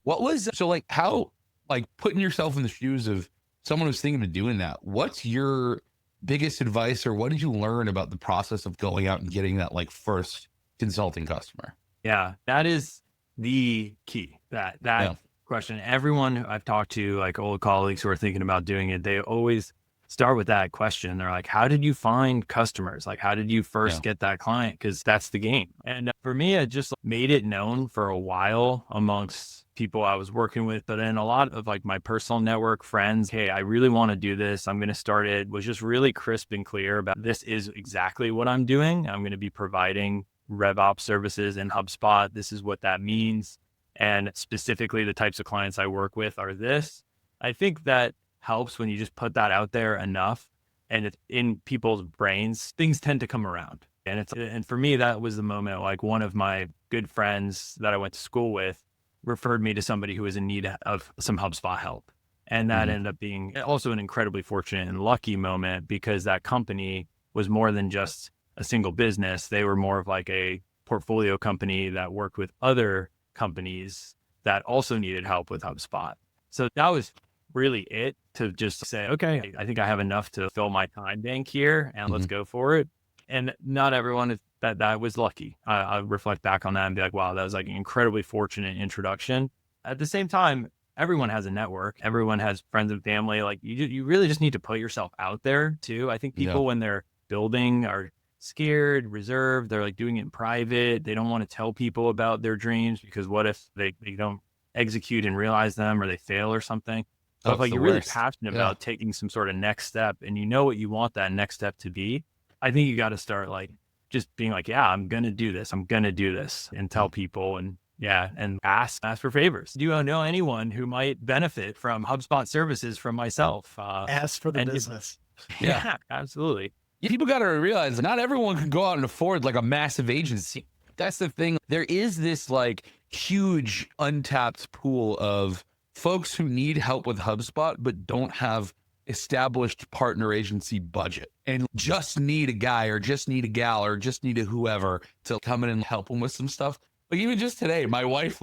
What was so like how like putting yourself in the shoes of someone who's thinking of doing that? What's your biggest advice, or what did you learn about the process of going out and getting that like first consulting customer? Yeah, that is the key. That Yeah, question. Everyone who I've talked to, like old colleagues who are thinking about doing it, they always start with that question. They're like, "How did you find customers? Like, how did you yeah, first get that client?" Because that's the game. And for me, I just made it known for a while amongst people I was working with, but in a lot of like my personal network friends, hey, I really want to do this. I'm going to start it. Was just really crisp and clear about this is exactly what I'm doing. I'm going to be providing RevOps services in HubSpot. This is what that means. And specifically, the types of clients I work with are this. I think that helps when you just put that out there enough and it's in people's brains, things tend to come around. And for me, that was the moment like one of my good friends that I went to school with referred me to somebody who was in need of some HubSpot help. And that hmm ended up being also an incredibly fortunate and lucky moment because that company was more than just a single business. They were more of like a portfolio company that worked with other companies that also needed help with HubSpot. So that was really it to just say, okay, I think I have enough to fill my time bank here and let's hmm go for it. And not everyone is that was lucky. I reflect back on that and be like, wow, that was like an incredibly fortunate introduction. At the same time, everyone has a network. Everyone has friends and family. Like you really just need to put yourself out there too. I think yeah, people when they're building are scared, reserved. They're like doing it in private. They don't want to tell people about their dreams because what if they don't execute and realize them or they fail or something? oh, But if it's like the you're really worst. passionate Yeah, about taking some sort of next step and you know what you want that next step to be, I think you got to start like just being like, yeah, I'm going to do this. I'm going to do this and tell yeah. people and yeah, and ask for favors. Do you know anyone who might benefit from HubSpot services from myself? Ask for the And business. Yeah. yeah, absolutely. Yeah, people got to realize not everyone can go out and afford like a massive agency. That's the thing. There is this like huge untapped pool of folks who need help with HubSpot, but don't have established partner agency budget and just need a guy or just need a gal or just need a whoever to come in and help them with some stuff. Like even just today, my wife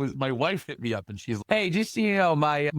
hit me up and she's like, "Hey, just so you know, my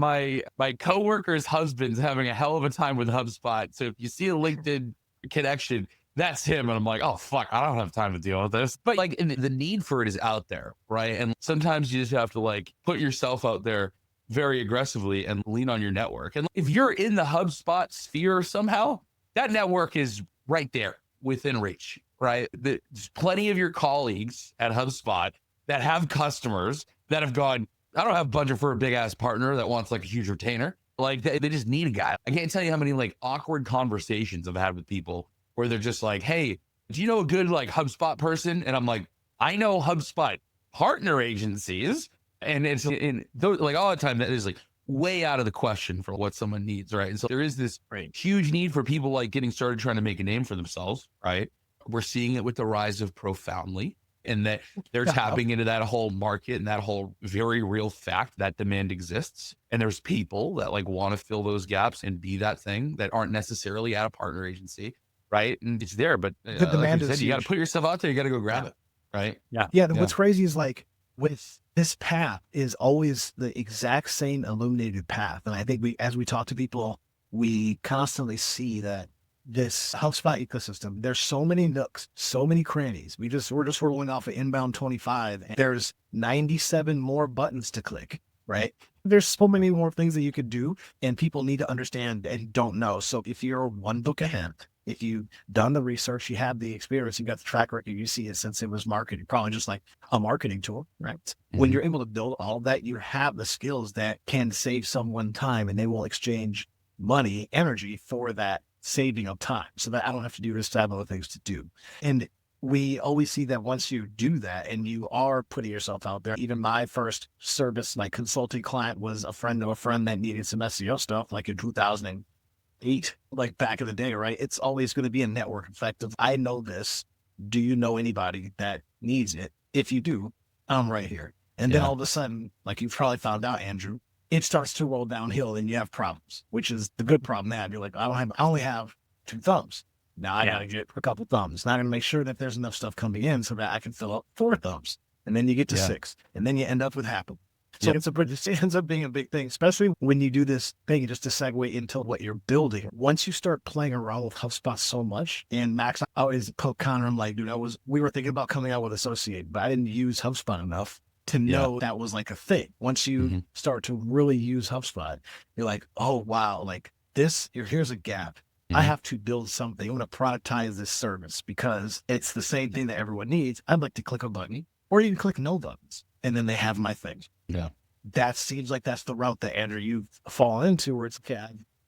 coworker's husband's having a hell of a time with HubSpot. So if you see a LinkedIn connection, that's him." And I'm like, oh fuck, I don't have time to deal with this. But like, and the need for it is out there, right? And sometimes you just have to like put yourself out there very aggressively and lean on your network. And if you're in the HubSpot sphere somehow, that network is right there within reach, right? There's plenty of your colleagues at HubSpot that have customers that have gone, I don't have budget for a big ass partner that wants like a huge retainer. Like they just need a guy. I can't tell you how many like awkward conversations I've had with people where they're just like, "Hey, do you know a good like HubSpot person?" And I'm like, "I know HubSpot partner agencies," and it's in those like all the time that is like way out of the question for what someone needs, right? And so there is this Right. huge need for people like getting started trying to make a name for themselves, right? We're seeing it with the rise of Profoundly, and that they're Yeah. tapping into that whole market and that whole very real fact that demand exists. And there's people that like want to fill those gaps and be that thing that aren't necessarily at a partner agency, right? And it's there, but The like you demand is said, you got to huge. put yourself out there. You got to go grab Yeah. it, right? Yeah. Yeah. And Yeah, what's crazy is like with this path is always the exact same illuminated path. And I think as we talk to people, we constantly see that this HubSpot ecosystem, there's so many nooks, so many crannies. We're just rolling off of inbound 25 and there's 97 more buttons to click, right? There's so many more things that you could do and people need to understand and don't know. So if you're one book ahead, if you've done the research, you have the experience, you got the track record, you see it since it was marketing, probably just like a marketing tool, right? When hmm you're able to build all of that, you have the skills that can save someone time and they will exchange money, energy for that saving of time so that I don't have to do this to have other things to do. And we always see that once you do that and you are putting yourself out there, even my first service, like consulting client was a friend of a friend that needed some SEO stuff like in 2008, like back in the day, right? It's always going to be a network effect of, I know this. Do you know anybody that needs it? If you do, I'm right here. And then yeah, all of a sudden, like you've probably found out, Andrew, it starts to roll downhill and you have problems, which is the good problem now. You're like, I only have 2 thumbs. Now I got Yeah. to get a couple thumbs. Now I'm going to make sure that there's enough stuff coming in so that I can fill up 4 thumbs. And then you get to yeah. 6. And then you end up with happily. So it ends up being a big thing, especially when you do this thing, just to segue into what you're building. Once you start playing around with HubSpot so much, and Max, I always poke Connor, I'm like, dude, we were thinking about coming out with Associate, but I didn't use HubSpot enough to know that was like a thing. Once you start to really use HubSpot, you're like, oh, wow, like here's a gap. I have to build something. I'm going to productize this service because it's the same thing that everyone needs. I'd like to click a button or even click no buttons, and then they have my things. Yeah. That seems like that's the route that, Andrew, you've fallen into, where it's, okay,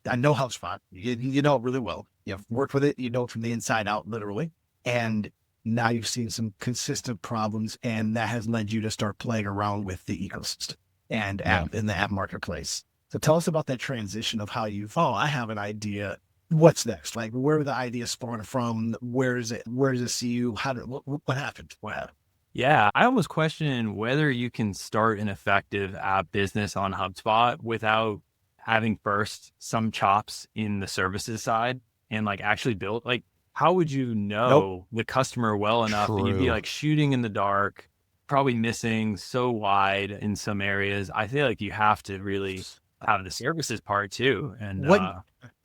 I know HubSpot. You know it really well. You've worked with it. You know it from the inside out, literally. And now you've seen some consistent problems, and that has led you to start playing around with the ecosystem and app in the app marketplace. So tell us about that transition of how I have an idea. What's next? Like, where did the idea spawn from? Where does it see you? What happened? Yeah, I was questioning whether you can start an effective app business on HubSpot without having first some chops in the services side and like actually build, like, how would you know the customer well enough that you'd be like shooting in the dark, probably missing so wide in some areas? I feel like you have to really have the services part too. And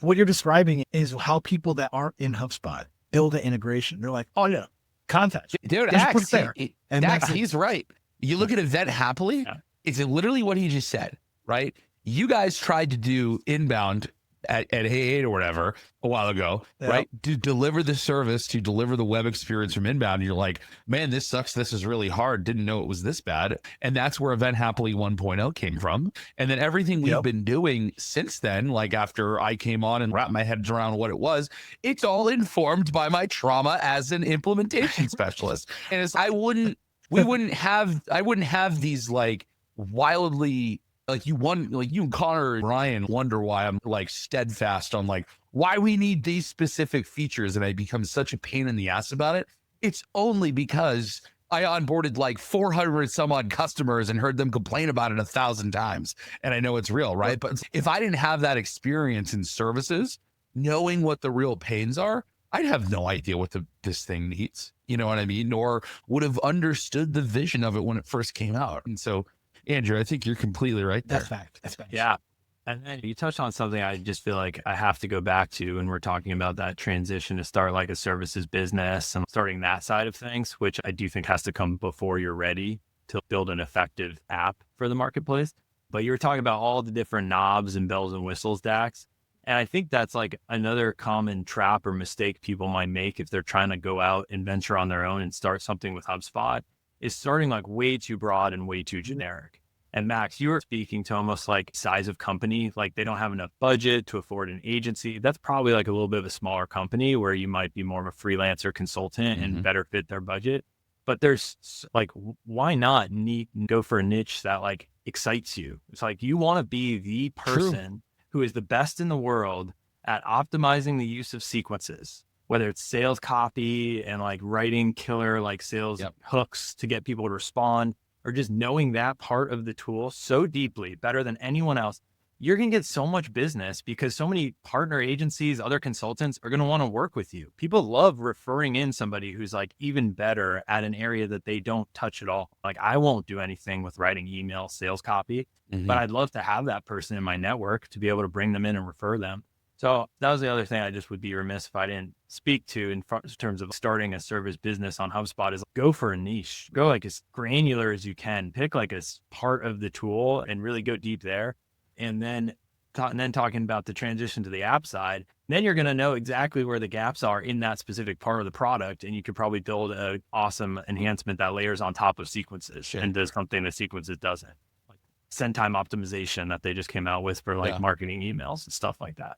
what you're describing is how people that aren't in HubSpot build an integration. They're like, oh yeah, contact. Dude, Dax, he's right. You look at Event Happily, it's literally what he just said, right? You guys tried to do inbound at Hey 8 or whatever a while ago, right? To deliver the service, to deliver the web experience from inbound. And you're like, man, this sucks. This is really hard. Didn't know it was this bad. And that's where Event Happily 1.0 came from. And then everything we've been doing since then, like after I came on and wrapped my head around what it was, it's all informed by my trauma as an implementation specialist. And I wouldn't have these like wildly, like you and Connor and Ryan wonder why I'm like steadfast on like why we need these specific features, and I become such a pain in the ass about it. It's only because I onboarded like 400 some odd customers and heard them complain about it 1,000 times, and I know it's real, right? But if I didn't have that experience in services, knowing what the real pains are, I'd have no idea what this thing needs. You know what I mean? Nor would have understood the vision of it when it first came out. And so, Andrew, I think you're completely right there. That's fact. Yeah. And then you touched on something I just feel like I have to go back to when we're talking about that transition to start like a services business and starting that side of things, which I do think has to come before you're ready to build an effective app for the marketplace. But you were talking about all the different knobs and bells and whistles, Dax. And I think that's like another common trap or mistake people might make if they're trying to go out and venture on their own and start something with HubSpot, is starting like way too broad and way too generic. And Max, you were speaking to almost like size of company, like they don't have enough budget to afford an agency. That's probably like a little bit of a smaller company where you might be more of a freelancer consultant and better fit their budget. But there's like, why not go for a niche that like excites you? It's like, you want to be the person who is the best in the world at optimizing the use of sequences, whether it's sales copy and like writing killer like sales hooks to get people to respond, or just knowing that part of the tool so deeply, better than anyone else. You're going to get so much business because so many partner agencies, other consultants are going to want to work with you. People love referring in somebody who's like even better at an area that they don't touch at all. Like, I won't do anything with writing email sales copy, but I'd love to have that person in my network to be able to bring them in and refer them. So that was the other thing I just would be remiss if I didn't speak to in terms of starting a service business on HubSpot, is go for a niche, go like as granular as you can, pick like a part of the tool and really go deep there. And then talking about the transition to the app side, then you're going to know exactly where the gaps are in that specific part of the product. And you could probably build an awesome enhancement that layers on top of sequences and does something that sequences doesn't. Send time optimization that they just came out with for like marketing emails and stuff like that.